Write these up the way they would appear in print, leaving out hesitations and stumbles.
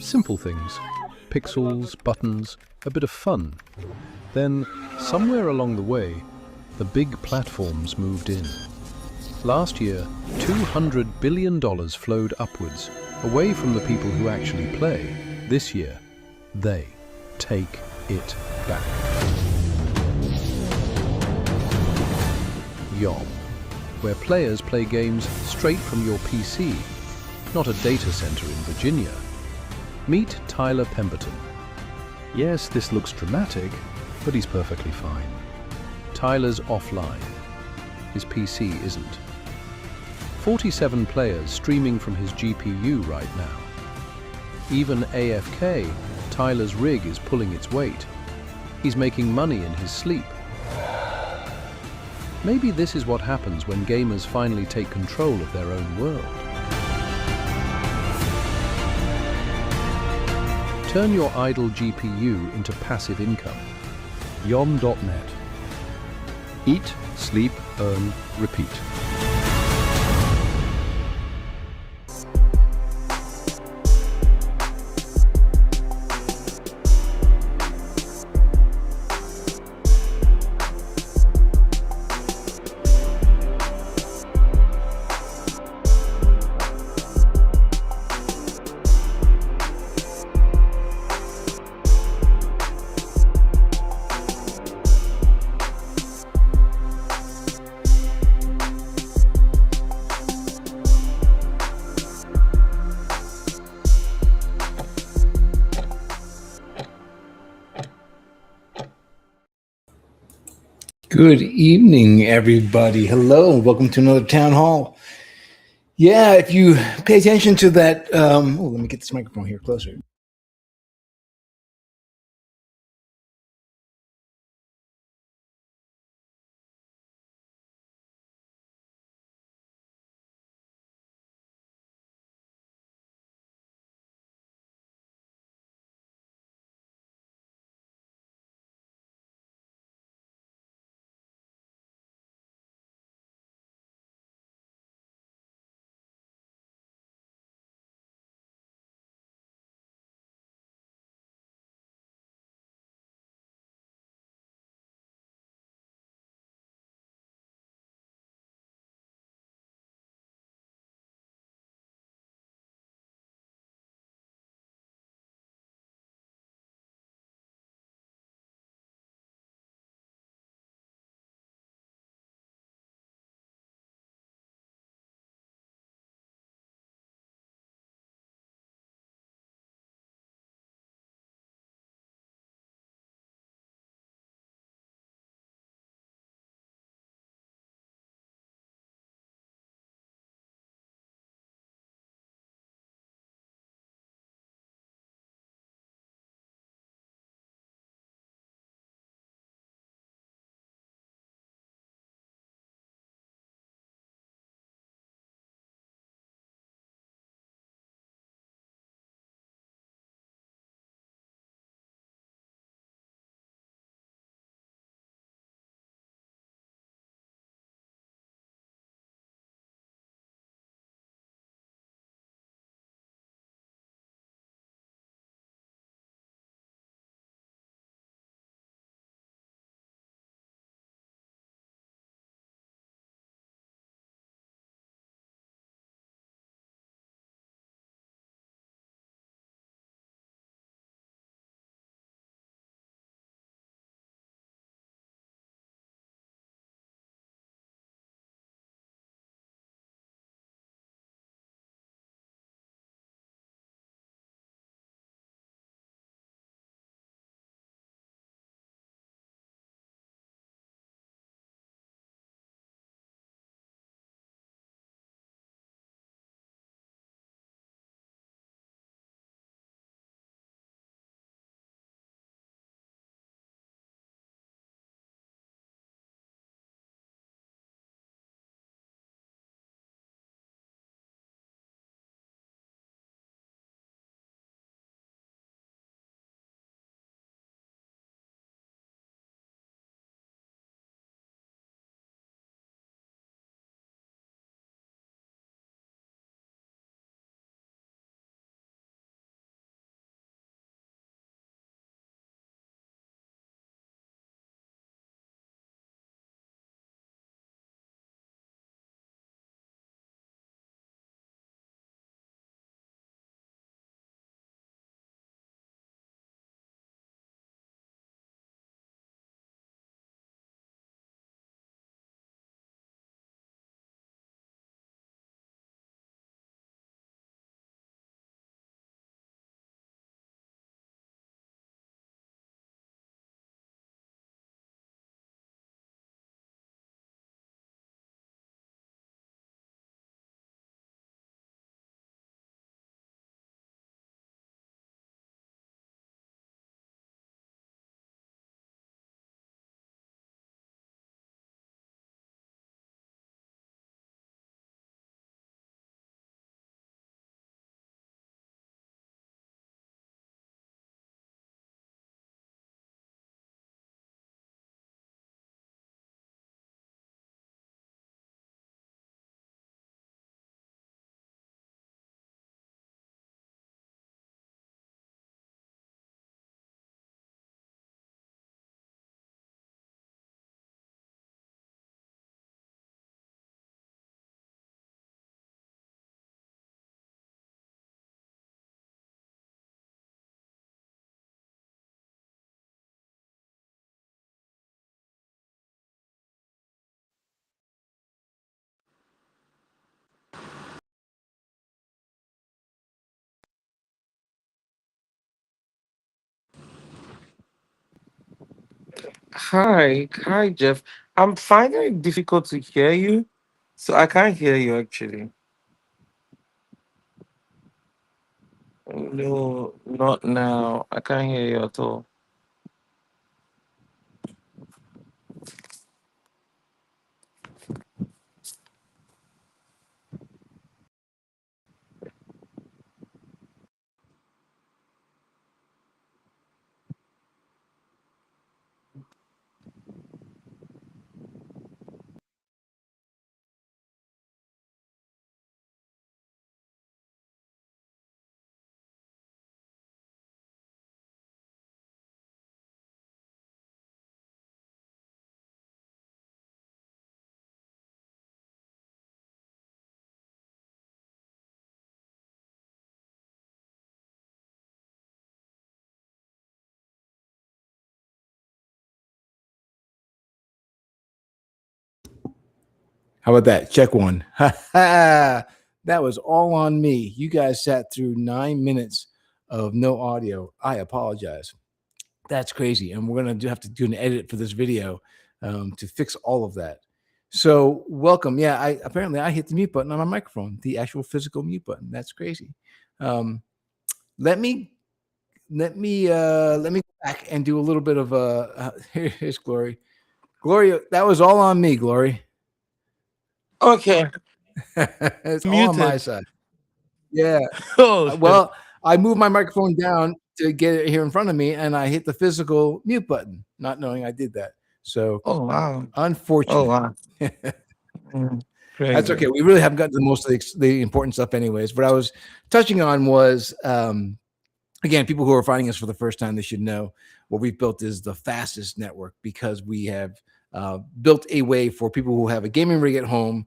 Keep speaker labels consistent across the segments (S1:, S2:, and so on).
S1: Simple things. Pixels, buttons, a bit of fun. Then, somewhere along the way, the big platforms moved in. Last year, $200 billion flowed upwards, away from the people who actually play. This year, they take it back. YOM, where players play games straight from your PC, not a data center in Virginia. Meet Tyler Pemberton. Yes, this looks dramatic, but he's perfectly fine. Tyler's offline. His PC isn't. 47 players streaming from his GPU right now. Even AFK, Tyler's rig is pulling its weight. He's making money in his sleep. Maybe this is what happens when gamers finally take control of their own world. Turn your idle GPU into passive income. YOM.net. Eat, sleep, earn, repeat.
S2: Good evening, everybody. Hello, and welcome to another town hall. Yeah, if you pay attention to that, let me get this microphone here closer.
S3: Hi, Jeff. I'm finding it difficult to hear you, so I can't hear you actually. No, not now. I can't hear you at all.
S2: How about that? Check one. Ha ha! That was all on me. You guys sat through 9 minutes of no audio. I apologize. That's crazy. And we're going to have to do an edit for this video to fix all of that. So, welcome. Yeah, I apparently I hit the mute button on my microphone, the actual physical mute button. That's crazy. Um, let me let me go back and do a little bit of here's Glory. Gloria, that was all on me, Glory.
S3: Okay,
S2: It's all on my
S3: muted.
S2: side. Yeah.
S3: Oh shit.
S2: Well, I moved my microphone down to get it here in front of me, and I hit the physical mute button, not knowing I did that. So
S3: Oh wow. Oh
S2: unfortunate.
S3: wow. Mm,
S2: That's
S3: crazy.
S2: okay. We really haven't gotten to most of the important stuff, anyways. What I was touching on was again, people who are finding us for the first time, they should know what we've built is the fastest network because we have built a way for people who have a gaming rig at home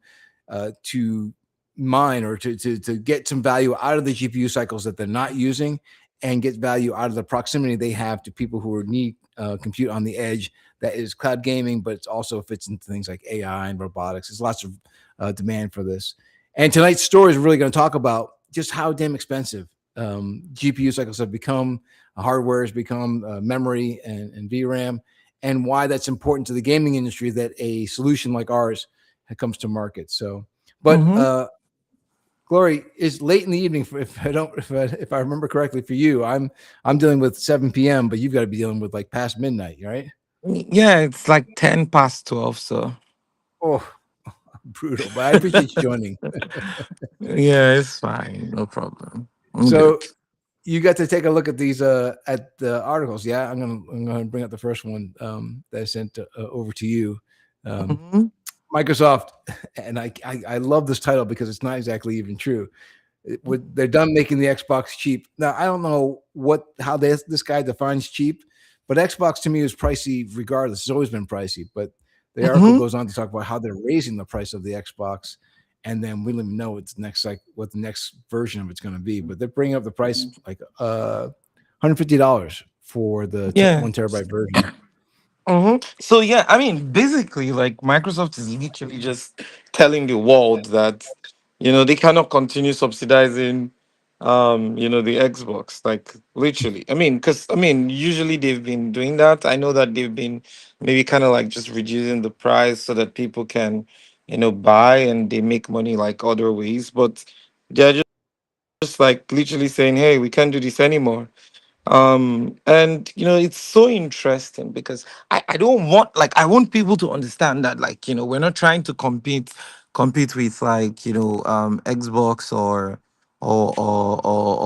S2: to mine or to get some value out of the GPU cycles that they're not using and get value out of the proximity they have to people who need compute on the edge that is cloud gaming, but it also fits into things like AI and robotics. There's lots of demand for this. And tonight's story is really going to talk about just how damn expensive GPU cycles have become, hardware has become memory and VRAM, and why that's important to the gaming industry that a solution like ours comes to market. So, but
S3: Mm-hmm.
S2: Glory, is late in the evening. If I don't, if I remember correctly, for you, I'm dealing with 7 p.m., but you've got to be dealing with like past midnight, right?
S3: Yeah, it's like 10 past 12. So
S2: Oh, brutal. But I appreciate you joining.
S3: yeah, it's fine. No problem. I'm good.
S2: So you got to take a look at the articles. Yeah, I'm gonna bring up the first one that I sent over to you. Um,
S3: Mm-hmm.
S2: Microsoft, and I love this title because it's not exactly even true. They're done making the Xbox cheap. Now I don't know how this guy defines cheap, but Xbox to me is pricey regardless. It's always been pricey. But the article
S3: Mm-hmm.
S2: goes on to talk about how they're raising the price of the Xbox, and then we don't even know what the next version of it's going to be. But they're bringing up the price like $150 for the
S3: Yeah.
S2: 1 terabyte version.
S3: So yeah, I mean, basically, like Microsoft is literally just telling the world that they cannot continue subsidizing, the Xbox. Like literally, I mean, because I mean, usually they've been doing that. I know that they've been maybe kind of like just reducing the price so that people can, buy and they make money like other ways. But they're just like literally saying, "Hey, we can't do this anymore." And it's so interesting because I don't want, like, I want people to understand that, like, we're not trying to compete with, like, Xbox or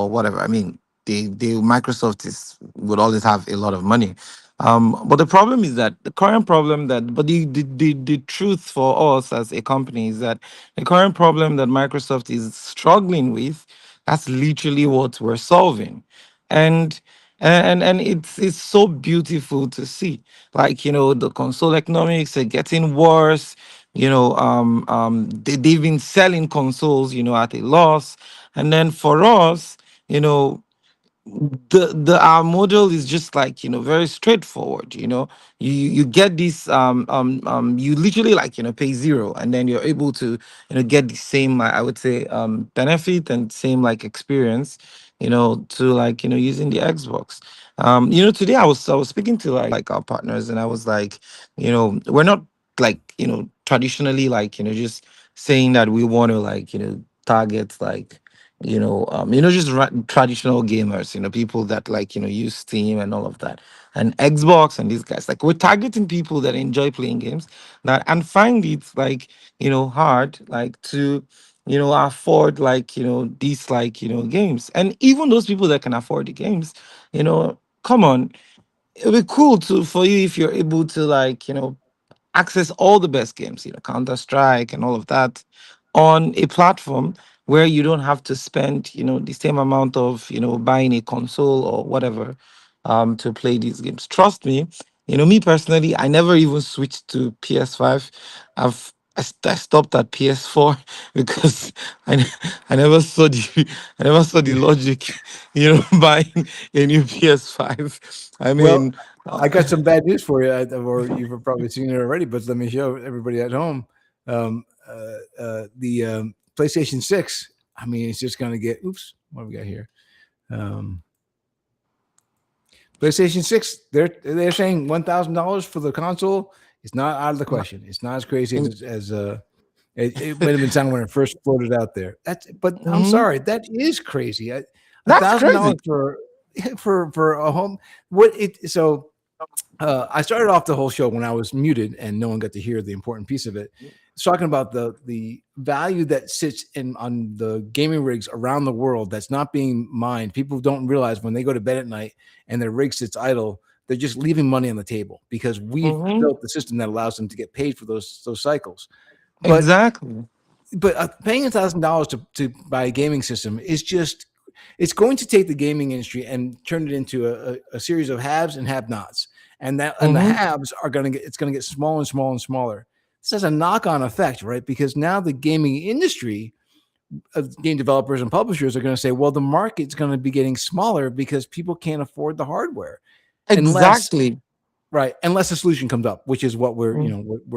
S3: whatever. I mean, the Microsoft is would always have a lot of money. But the problem is that the current problem that but the truth for us as a company is that the current problem that Microsoft is struggling with, that's literally what we're solving. And and it's so beautiful to see, like, the console economics are getting worse. They've been selling consoles, at a loss. And then for us, you know the our model is just like, very straightforward. You get this, you literally, like, pay zero, and then you're able to, get the same, I would say, benefit and same like experience, to like using the Xbox. Today I was speaking to like our partners, and I was like, we're not like traditionally like just saying that we want to like target like just traditional gamers, people that like use Steam and all of that, and Xbox and these guys. Like we're targeting people that enjoy playing games that and find it like hard like to afford like these like games. And even those people that can afford the games, come on, it'll be cool to for you if you're able to like access all the best games, Counter Strike and all of that, on a platform where you don't have to spend, the same amount of, buying a console or whatever, to play these games. Trust me, me personally, I never even switched to PS5. I stopped at PS4 because I never saw the I never saw the logic, buying a new PS5. I
S2: Well,
S3: mean,
S2: I got some bad news for you, or you've probably seen it already, but let me show everybody at home. The PlayStation 6, I mean, it's just going to get, oops, what do we got here? Um, PlayStation 6, they're saying $1,000 for the console. It's not out of the question. It's not as crazy as it might have been sounding when it first floated out there. But I'm
S3: mhm.
S2: sorry, that is crazy. A
S3: That's
S2: thousand
S3: crazy.
S2: dollars for for a home. What it so I started off the whole show when I was muted and no one got to hear the important piece of it. It's talking about the value that sits in on the gaming rigs around the world that's not being mined. People don't realize when they go to bed at night and their rig sits idle, they're just leaving money on the table because we've
S3: Hmm.
S2: built the system that allows them to get paid for those cycles. But
S3: Exactly.
S2: paying $1,000 to buy a gaming system is just it's going to take the gaming industry and turn it into a series of haves and have-nots, and the
S3: Hmm.
S2: haves are going to get smaller and smaller and smaller. This has a knock-on effect, right? Because now the gaming industry of game developers and publishers are going to say, well, the market's going to be getting smaller because people can't afford the hardware unless
S3: Exactly.
S2: unless a solution comes up, which is what we're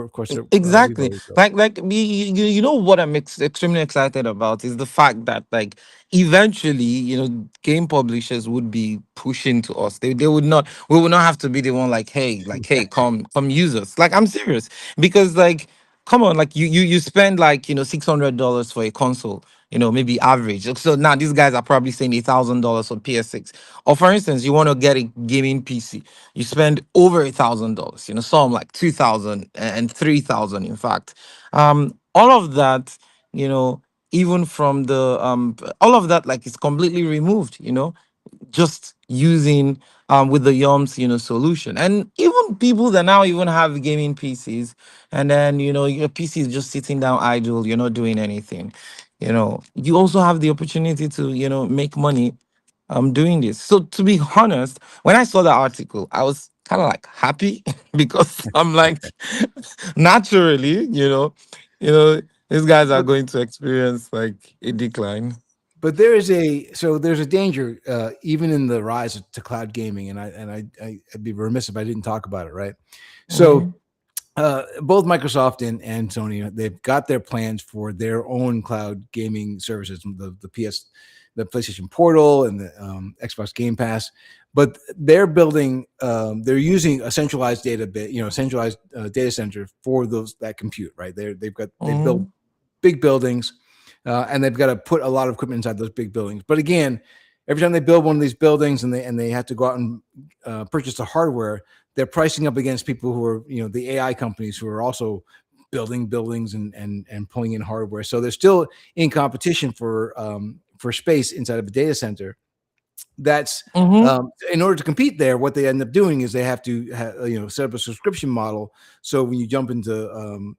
S2: of course we've
S3: Exactly.
S2: always built.
S3: Like what I'm extremely excited about is the fact that like eventually, game publishers would be pushing to us. They would not we would not have to be the one like, hey, come use us. Like I'm serious. Because like come on, like you spend like, $600 for a console, maybe average. So now these guys are probably saying $1,000 for PS6. Or for instance, you want to get a gaming PC, you spend over $1,000, some like 2,000 and 3,000, in fact. All of that, you know, even from the all of that like is completely removed, just using with the YOMS, solution. And even people that now even have gaming PCs, and then your PC is just sitting down idle, you're not doing anything. You also have the opportunity to make money doing this. So to be honest, when I saw that article, I was kind of like happy because I'm like, naturally, you know, these guys are
S2: But
S3: going to experience like a decline.
S2: there's a danger even in the rise to cloud gaming, and I'd be remiss if I didn't talk about it, right?
S3: Mm-hmm.
S2: So both Microsoft and Sony, they've got their plans for their own cloud gaming services, the PlayStation Portal and the Xbox Game Pass, but they're using a centralized centralized data center for that compute, right? They built
S3: Mm-hmm.
S2: big buildings, and they've got to put a lot of equipment inside those big buildings. But again, every time they build one of these buildings and they have to go out and purchase the hardware, they're pricing up against people who are the AI companies who are also building buildings and pulling in hardware. So they're still in competition for space inside of a data center. That's
S3: Mm-hmm.
S2: in order to compete there, what they end up doing is they have to set up a subscription model. So when you jump into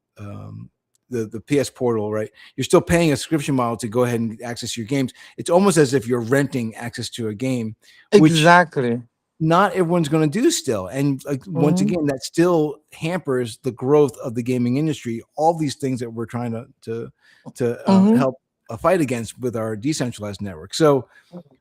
S2: the PS Portal, right, you're still paying a subscription model to go ahead and access your games. It's almost as if you're renting access to a game, which
S3: Exactly.
S2: not everyone's going to do still. And like once
S3: Mm-hmm.
S2: again, that still hampers the growth of the gaming industry. All these things that we're trying to
S3: Mm-hmm.
S2: help fight against with our decentralized network. So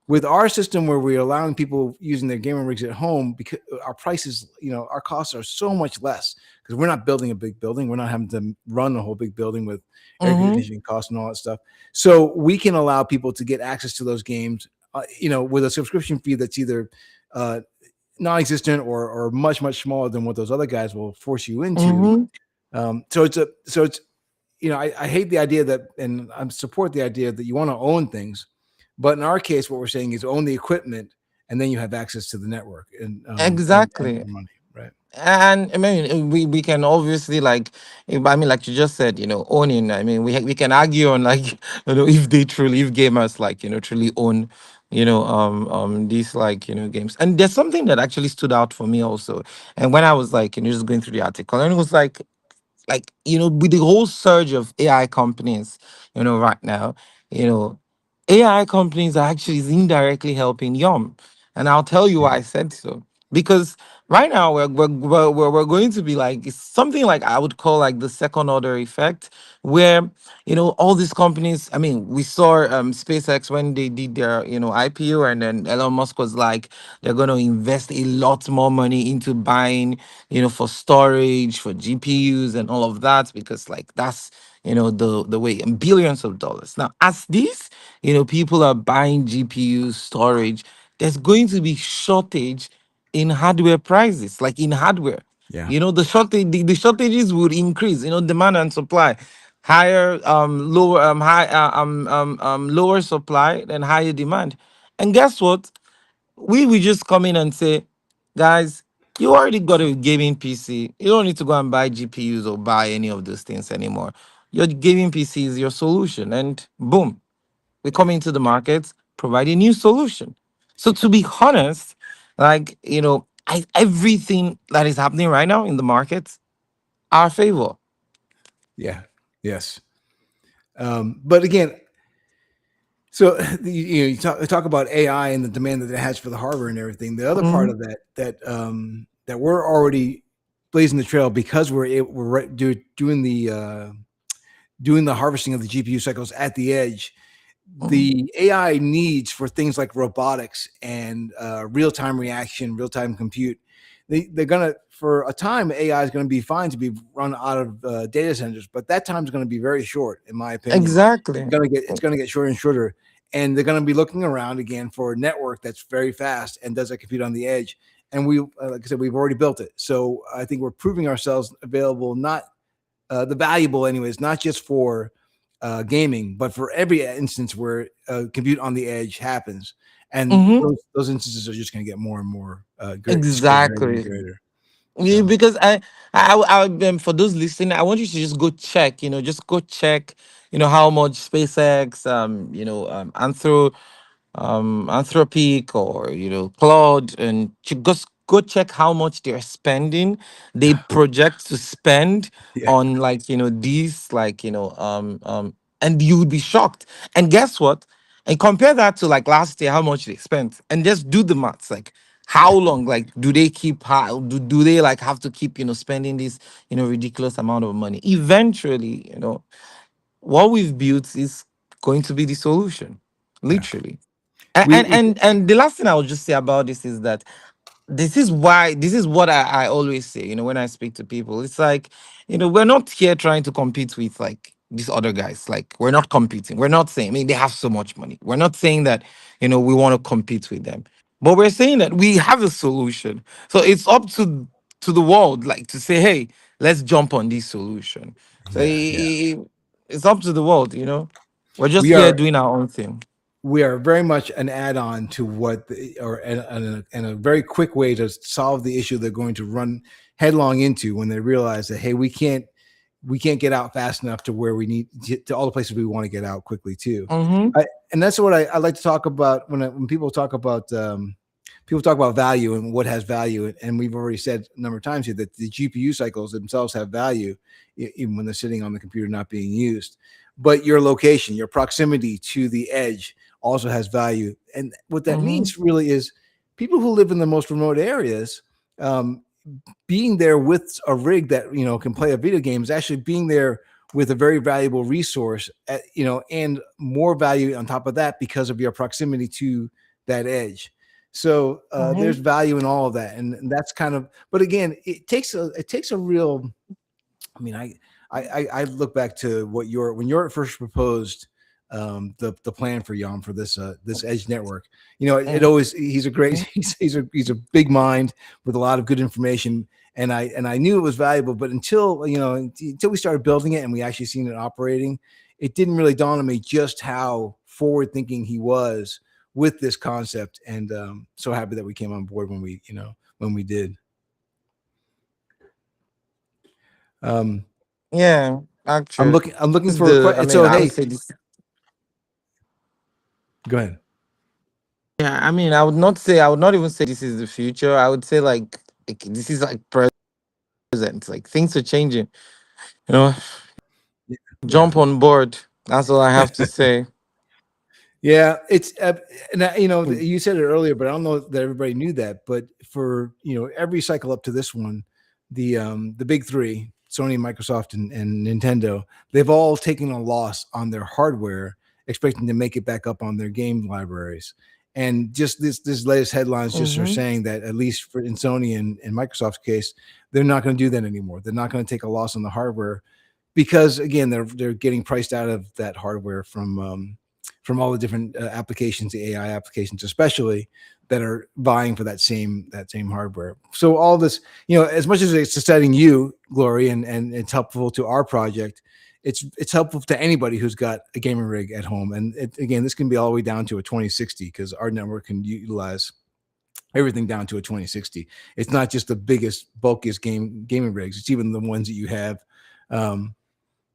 S2: with our system where we're allowing people using their gaming rigs at home, because our prices, our costs are so much less because we're not building a big building. We're not having to run a whole big building with air
S3: Mm-hmm.
S2: conditioning costs and all that stuff. So we can allow people to get access to those games with a subscription fee that's either non-existent or much smaller than what those other guys will force you into.
S3: Mm-hmm.
S2: So it's I hate the idea that, and I support the idea that you want to own things, but in our case, what we're saying is own the equipment, and then you have access to the network and
S3: Exactly.
S2: more money, right?
S3: And I mean, we can obviously like, I mean, like you just said, owning. I mean, we can argue on like, if they truly, if gamers like, truly own, these like, games. And there's something that actually stood out for me also. And when I was like, just going through the article, and it was like with the whole surge of AI companies, right now, you know AI companies are actually indirectly helping YOM, and I'll tell you
S2: Yeah.
S3: why I said so. Because right now we're going to be like, it's something like I would call like the second order effect, where all these companies. I mean, we saw SpaceX when they did their IPO, and then Elon Musk was like, they're going to invest a lot more money into buying, for storage, for GPUs and all of that, because like that's the way, and billions of dollars. Now, as these people are buying GPU storage, there's going to be shortage in hardware prices, like in hardware.
S2: Yeah.
S3: The shortages would increase, demand and supply. Higher lower high lower supply, then higher demand. And guess what? We will just come in and say, guys, you already got a gaming PC. You don't need to go and buy GPUs or buy any of those things anymore. Your gaming PC is your solution. And boom, we come into the market, provide a new solution. So to be honest, like, everything that is happening right now in the market, our favor.
S2: Yeah. Yes. But again, so you talk about AI and the demand that it has for the hardware and everything. The other part
S3: Mm-hmm.
S2: of that we're already blazing the trail because doing the harvesting of the GPU cycles at the edge. The AI needs for things like robotics and real-time reaction, real-time compute. They're gonna, for a time, AI is going to be fine to be run out of data centers, but that time is going to be very short, in my opinion.
S3: Exactly.
S2: It's going to get shorter and shorter, and they're going to be looking around again for a network that's very fast and does that compute on the edge. And like I said, we've already built it, so I think we're proving ourselves available, not the valuable anyways, not just for gaming, but for every instance where compute on the edge happens. And
S3: Mm-hmm.
S2: those instances are just going to get more and more just get greater and
S3: Exactly.
S2: greater.
S3: Yeah,
S2: So
S3: because for those listening, I want you to just go check, just go check, how much SpaceX, Anthropic, or Claude, and just go check how much they're spending. They project to spend
S2: yeah,
S3: on like these like and you would be shocked. And guess what? And compare that to like last year, how much they spent, and just do the maths. Like how long, like do they keep how do they like have to keep spending this ridiculous amount of money? Eventually, what we've built is going to be the solution,
S2: yeah.
S3: literally. And
S2: We,
S3: and
S2: we
S3: and, and the last thing I will just say about this is that this is what I always say, when I speak to people. It's like, we're not here trying to compete with like these other guys. Like, we're not competing. We're not saying, I mean, they have so much money. We're not saying that, we want to compete with them. But we're saying that we have a solution. So it's up to the world, like to say, hey, let's jump on this solution. So
S2: yeah, yeah.
S3: it's up to the world, We're just
S2: We
S3: here
S2: are
S3: doing our own thing.
S2: we are very much an add-on to and a very quick way to solve the issue they're going to run headlong into when they realize that, hey, we can't get out fast enough to where we need to all the places we want to get out quickly too.
S3: Mm-hmm.
S2: And that's what I like to talk about when people talk about value and what has value. And we've already said a number of times here that the GPU cycles themselves have value, even when they're sitting on the computer not being used. But your location, your proximity to the edge also has value. And what that
S3: Mm-hmm.
S2: means really is people who live in the most remote areas, um, being there with a rig that can play a video game is actually being there with a very valuable resource and more value on top of that because of your proximity to that edge. So there's value in all of that, and that's kind of. But again, it takes a real. I mean, I look back to when Europe first proposed the plan for YOM for this edge network. You know, it
S3: Mhm.
S2: always he's a great he's a big mind with a lot of good information, and I knew it was valuable, but until we started building it and we actually seen it operating, it didn't really dawn on me just how forward thinking he was with this concept, and so happy that we came on board when we did. Um,
S3: Yeah, actually,
S2: I'm looking
S3: this is
S2: for a
S3: the. I
S2: question.
S3: mean,
S2: So
S3: I would
S2: hey,
S3: say this.
S2: go ahead.
S3: Yeah, I mean, I would not say. I would not even say this is the future. I would say like this is like present. Like things are changing. You know,
S2: Yeah.
S3: jump on board. That's all I have to say.
S2: Yeah, it's and
S3: Mm.
S2: you said it earlier, but I don't know that everybody knew that. But for every cycle up to this one, the big three, Sony, Microsoft, and Nintendo, they've all taken a loss on their hardware, expecting to make it back up on their game libraries. And just this latest headlines just are
S3: Mm-hmm.
S2: saying that at least for in Sony and Microsoft's case, they're not going to do that anymore. They're not going to take a loss on the hardware because again they're getting priced out of that hardware from all the different applications, the AI applications especially, that are vying for that same hardware. So all this, as much as it's exciting you, Glory, and it's helpful to our project, it's helpful to anybody who's got a gaming rig at home. And again, this can be all the way down to a 2060 because our network can utilize everything down to a 2060. It's not just the biggest, bulkiest gaming rigs. It's even the ones that you have, um,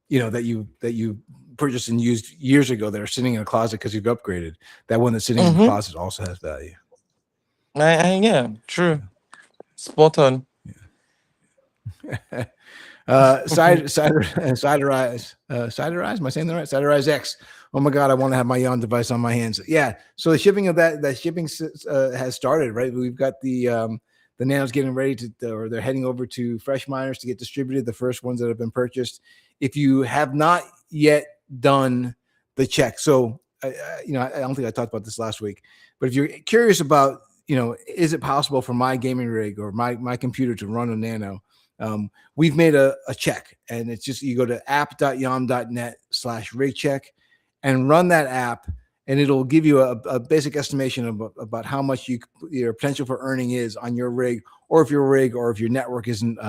S2: that you purchased and used years ago that are sitting in a closet because you've upgraded. That one that's sitting in the
S3: Mm-hmm.
S2: closet also has value.
S3: Yeah, true. Spot on.
S2: Ciderize. Am I saying that right? Ciderize X. Oh my God, I want to have my Yon device on my hands. Yeah. So the shipping of that shipping has started. Right. We've got the Nanos getting ready or they're heading over to Fresh Miners to get distributed. The first ones that have been purchased. If you have not yet done the check, so I don't think I talked about this last week, but if you're curious about, is it possible for my gaming rig or my computer to run a Nano? We've made a check, and it's just you go to app.yom.net/rig check and run that app, and it'll give you a basic estimation about how much your potential for earning is on your rig, or if your network isn't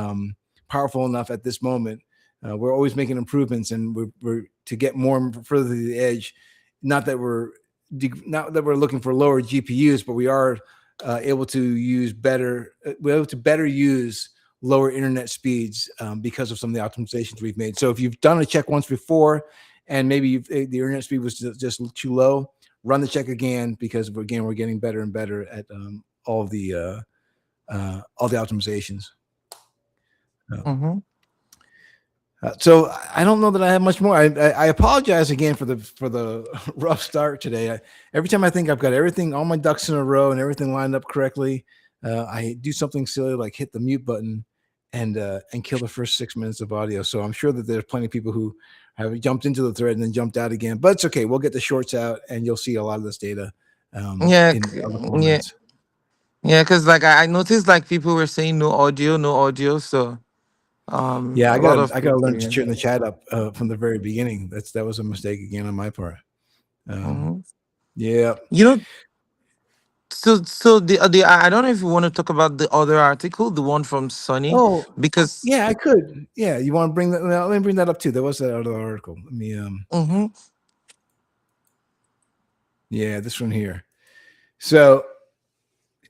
S2: powerful enough at this moment. We're always making improvements, and we're to get more further to the edge. Not that we're looking for lower GPUs, but we are able to use better. We're able to better use lower internet speeds because of some of the optimizations we've made. So if you've done a check once before and maybe the internet speed was just too low, run the check again because again we're getting better and better at all the optimizations.
S3: Mm-hmm.
S2: So I don't know that I have much more. I apologize again for the rough start today. Every time I think I've got everything, all my ducks in a row, and everything lined up correctly, I do something silly like hit the mute button and kill the first 6 minutes of audio. So I'm sure that there's plenty of people who have jumped into the thread and then jumped out again. But it's okay. We'll get the shorts out, and you'll see a lot of this data
S3: Yeah,
S2: in other
S3: yeah,
S2: formats.
S3: yeah. Because like I noticed like people were saying no audio, no audio. So
S2: Yeah,
S3: a lot
S2: I
S3: of
S2: gotta
S3: people.
S2: learn to
S3: Yeah.
S2: turn the chat up from the very beginning. That was a mistake again on my part. Um,
S3: Hmm.
S2: yeah.
S3: You know, so the I don't know if you want to talk about the other article, the one from Sunny,
S2: Oh,
S3: because
S2: yeah, I could. Yeah, you want to bring that? Well, let me bring that up too. There was that other article. Let me.
S3: hmm
S2: Yeah, this one here. So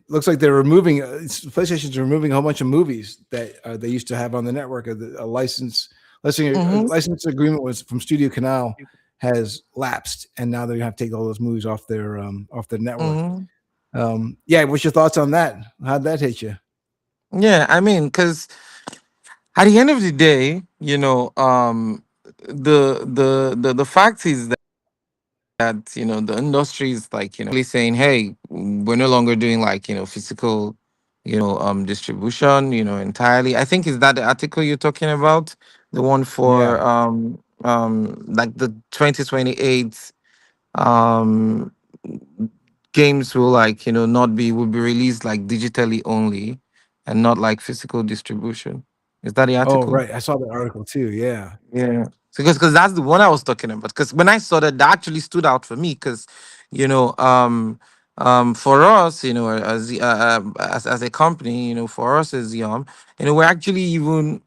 S2: looks like they're removing PlayStation's removing a whole bunch of movies that they used to have on the network. A
S3: hmm
S2: license agreement was from Studio Canal has lapsed, and now they're gonna have to take all those movies off their network.
S3: hmm
S2: Yeah, what's your thoughts on that? How'd that hit you?
S3: yeah, I mean, because at the end of the day, the fact is that the industry is like saying, hey, we're no longer doing like physical distribution entirely. I think is that the article you're talking about, the one
S2: Yeah,
S3: for like the 2028 um games will like not be will be released like digitally only and not like physical distribution. Is that the
S2: Oh,
S3: article?
S2: right. I saw the article too. Yeah.
S3: Yeah, because that's the one I was talking about. Because when I saw that, that actually stood out for me. Because you know, for us, as a company, for us as YOM, we're actually even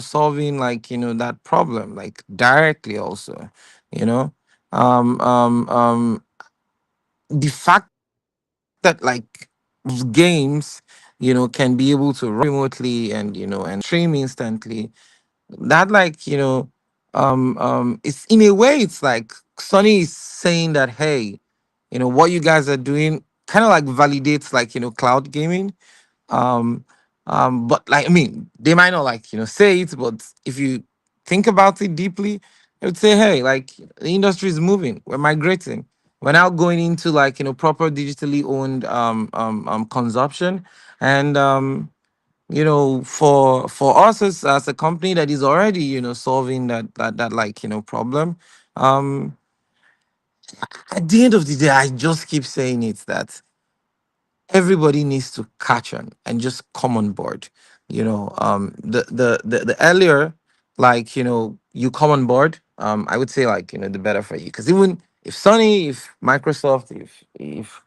S3: solving like that problem like directly also, you know, um um um the fact that like games can be able to run remotely and and stream instantly, that like it's in a way it's like Sony is saying that, hey, what you guys are doing kind of like validates like cloud gaming. um but like, I mean, they might not like say it, but if you think about it deeply, I would say, hey, like the industry is moving, we're migrating, we're now going into like proper digitally owned consumption. And for us as a company that is already solving that like problem, um at the end of the day, I just keep saying it, that everybody needs to catch on and just come on board. The earlier like you come on board, I would say like the better for you, because even if Sony, if Microsoft, if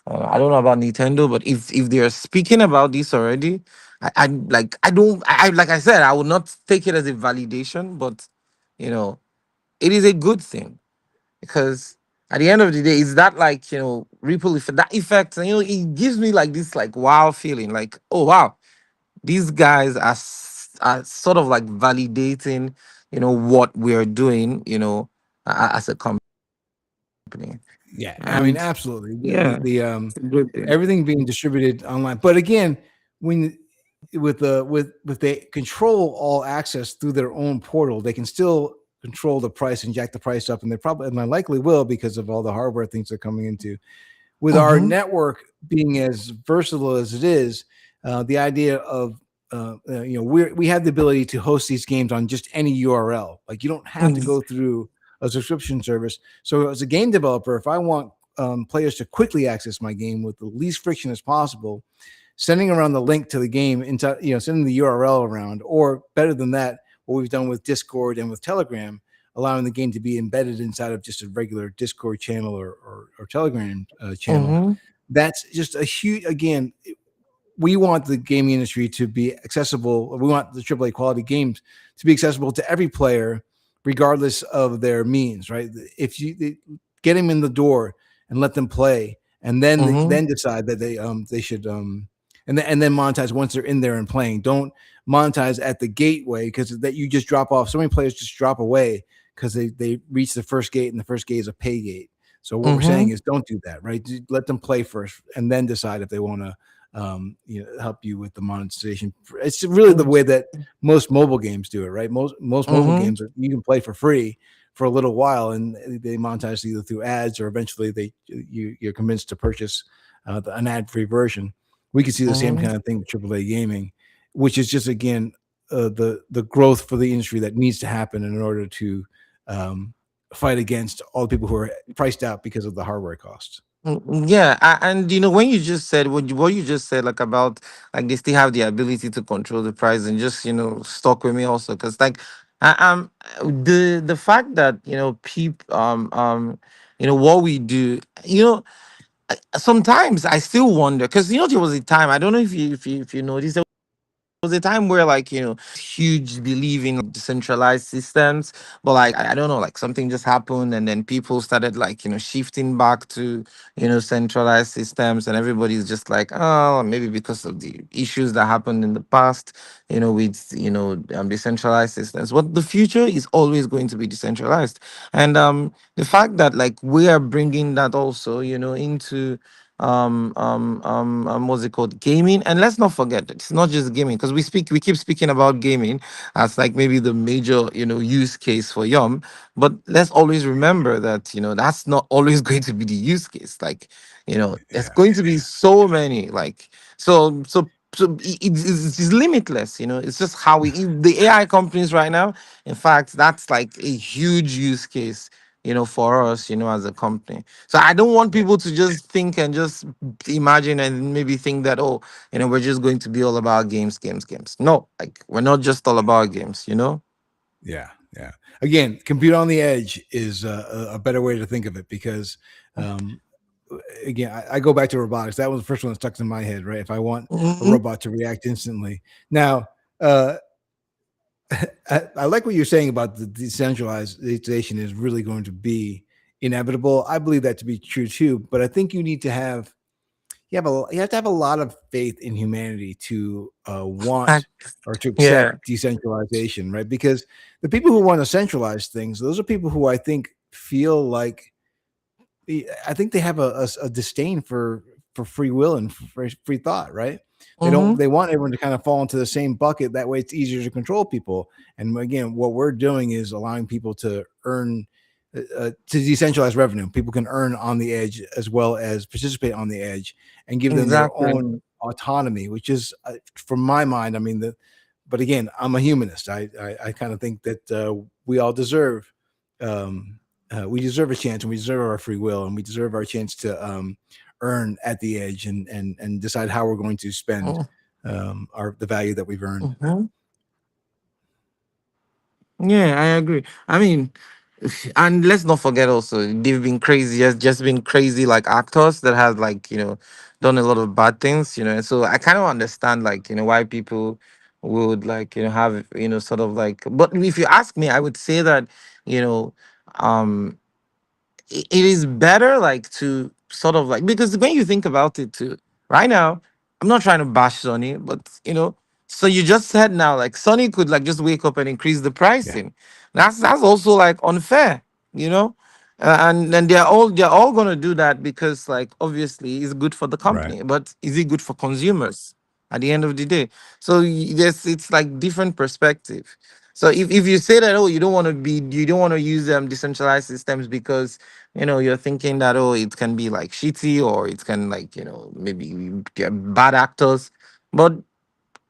S3: I don't know about Nintendo, but if they're speaking about this already, I like I don't I like I said, I would not take it as a validation, but you know it is a good thing, because at the end of the day, it's that like ripple effect, that effect, and it gives me like this like wow feeling, like, oh wow, these guys are are sort of like validating what we're doing, as a company.
S2: Yeah. I mean,
S3: And
S2: absolutely.
S3: yeah,
S2: The
S3: it's a good thing.
S2: everything being distributed online. But again, when with they control all access through their own portal, they can still control the price and jack the price up, and they probably and likely will because of all the hardware things they're coming into. With our
S3: Mm-hmm.
S2: network being as versatile as it is, the idea of we have the ability to host these games on just any URL. Like you don't have to go through a subscription service. So as a game developer, if I want players to quickly access my game with the least friction as possible, sending around the link to the game into sending the URL around, or better than that, what we've done with Discord and with Telegram, allowing the game to be embedded inside of just a regular Discord channel or Telegram channel.
S3: Mm-hmm.
S2: That's just a huge. Again, we want the gaming industry to be accessible. We want the AAA quality games to be accessible to every player, regardless of their means. Right? If you get them in the door and let them play, and then
S3: Mm-hmm.
S2: then decide that they should and then monetize once they're in there and playing. Don't monetize at the gateway, because that you just drop off. So many players just drop away because they reach the first gate, and the first gate is a pay gate. So what we're saying
S3: Mm-hmm.
S2: is don't do that, right? Let them play first and then decide if they want to help you with the monetization. It's really the way that most mobile games do it, right? Most mobile
S3: Mm-hmm.
S2: games you can play for free for a little while, and they monetize either through ads, or eventually you're convinced to purchase an ad-free version. We can see the same
S3: Mm-hmm.
S2: kind of thing with AAA gaming, which is just again the growth for the industry that needs to happen in order to um, fight against all the people who are priced out because of the hardware costs.
S3: Yeah, and when you just said what you just said, like about like they still have the ability to control the price, and just stuck with me also, because like the fact that people what we do, sometimes I still wonder, because there was a time, I don't know if you noticed, was a time where like huge believe in like, decentralized systems, but like I don't know, like something just happened, and then people started like shifting back to centralized systems, and everybody's just like, oh, maybe because of the issues that happened in the past, with decentralized systems. But the future is always going to be decentralized. And the fact that like we are bringing that also into what's it called, gaming. And let's not forget that it's not just gaming, because we keep speaking about gaming as like maybe the major use case for YOM, but let's always remember that that's not always going to be the use case. Like there's
S2: Yeah.
S3: going to be so many, like, it's limitless. It's just how the AI companies right now, in fact, that's like a huge use case for us, as a company. So I don't want people to just think and just imagine and maybe think that, oh, we're just going to be all about games, games, games. No, like we're not just all about games.
S2: Yeah, yeah. Again, compute on the edge is a better way to think of it because, um, again, I go back to robotics. That was the first one that stuck in my head, right? If I want a
S3: Hmm.
S2: robot to react instantly. Now, uh, I like what you're saying about the decentralization is really going to be inevitable. I believe that to be true too, but I think you have to have a lot of faith in humanity to want or to
S3: Yeah.
S2: accept decentralization, right? Because the people who want to centralize things, those are people who I think feel like I think they have a disdain for free will and for free thought, right?
S3: Hmm.
S2: They want everyone to kind of fall into the same bucket. That way, it's easier to control people. And again, what we're doing is allowing people to earn to decentralize revenue. People can earn on the edge as well as participate on the edge, and give them their
S3: Exactly.
S2: own autonomy, which is, from my mind, I mean, but again, I'm a humanist. I kind of think that we all deserve we deserve a chance, and we deserve our free will, and we deserve our chance to earn at the edge and decide how we're going to spend our the value that we've earned.
S3: Mm-hmm. Yeah, I agree. I mean, and let's not forget also they've been crazy, just been crazy like actors that have like done a lot of bad things, and so I kind of understand like why people would like have sort of like. But if you ask me, I would say that you know um it is better like to sort of like, because when you think about it too, right now, I'm not trying to bash Sony, but so you just said now like Sony could like just wake up and increase the
S2: Yeah,
S3: pricing. That's also like unfair, you know. And they're all gonna do that because like obviously it's good for the
S2: right.
S3: company, but is it good for consumers at the end of the day? So yes, it's like different perspective. So if you say that, oh, you don't want to use decentralized systems because you're thinking that, oh, it can be like shitty, or it can like maybe get bad actors. But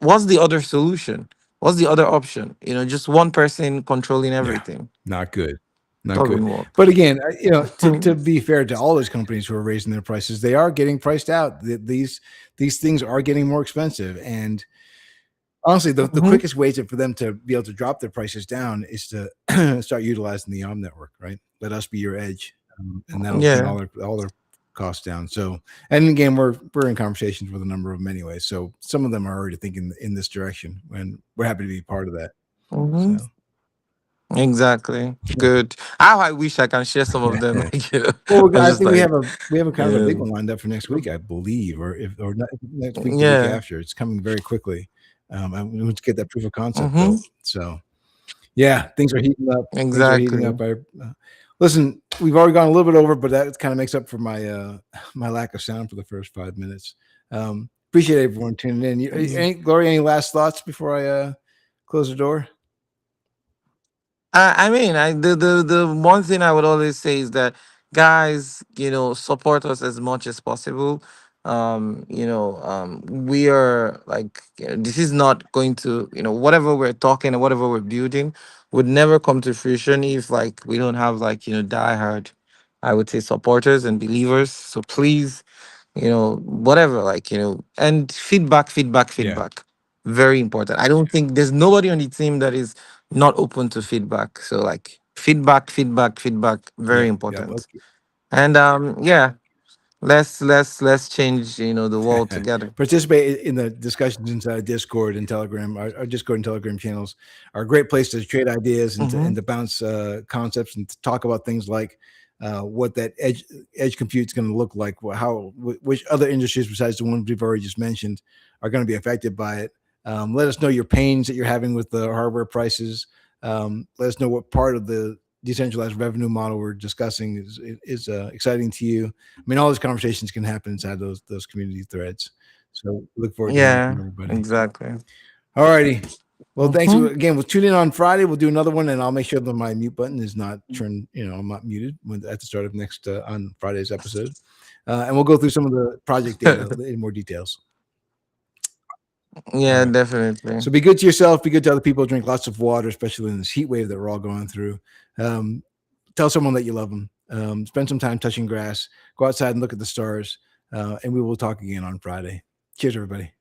S3: what's the other solution? What's the other option? Just one person controlling
S2: Yeah,
S3: everything.
S2: not good. Not good.
S3: Doesn't work.
S2: But again, to be fair to all those companies who are raising their prices, they are getting priced out. These things are getting more expensive, and honestly, the
S3: Hmm.
S2: quickest way for them to be able to drop their prices down is to start utilizing the YOM network, right? Let us be your edge, and that'll bring
S3: Yeah.
S2: all their costs down. So, and again, we're in conversations with a number of them anyway. So some of them are already thinking in this direction, and we're happy to be part of that.
S3: Hmm.
S2: So,
S3: Exactly. Good. How I wish I can share some of them.
S2: yeah.
S3: Like,
S2: Well,
S3: I'm
S2: I
S3: just
S2: think
S3: like,
S2: we have a kind of a big
S3: yeah,
S2: one lined up for next week, I believe, or not next week, the week
S3: yeah.
S2: after. It's coming very quickly. And we want to get that proof of concept
S3: Hmm.
S2: built. So. Yeah, things are heating up. Things are heating
S3: Exactly.
S2: up. Listen, we've already gone a little bit over, but that kind of makes up for my my lack of sound for the first 5 minutes. Appreciate everyone tuning in. Gloria, any last thoughts before I close the door?
S3: I mean, the one thing I would always say is that guys, support us as much as possible. We are like, this is not going to, whatever we're talking and whatever we're building would never come to fruition if like we don't have like diehard, I would say, supporters and believers. So please, whatever, like, and feedback, feedback,
S2: Yeah,
S3: feedback. Very important. I don't think there's nobody on the team that is not open to feedback. So like feedback, feedback, feedback, very
S2: yep, yep.
S3: important.
S2: Okay.
S3: And yeah, let's change, the world together.
S2: Participate in the discussions inside Discord and Telegram. Our Discord and Telegram channels are a great place to trade ideas
S3: Mm-hmm.
S2: and to bounce concepts and to talk about things like what that edge compute is going to look like, which other industries besides the ones we've already just mentioned are going to be affected by it. Let us know your pains that you're having with the hardware prices. Let us know what part of the decentralized revenue model we're discussing is exciting to you. I mean, all these conversations can happen inside those community threads. So look forward to hearing from
S3: Yeah,
S2: everybody.
S3: exactly.
S2: All righty. Well, thanks
S3: Mm-hmm.
S2: again. We'll tune in on Friday. We'll do another one, and I'll make sure that my mute button is not turned. I'm not muted at the start of next on Friday's episode, and we'll go through some of the project data in more details. All
S3: Yeah,
S2: right.
S3: definitely.
S2: So be good to yourself. Be good to other people. Drink lots of water, especially in this heat wave that we're all going through. Um, tell someone that you love them. Spend some time touching grass. Go outside and look at the stars. And we will talk again on Friday. Cheers, everybody.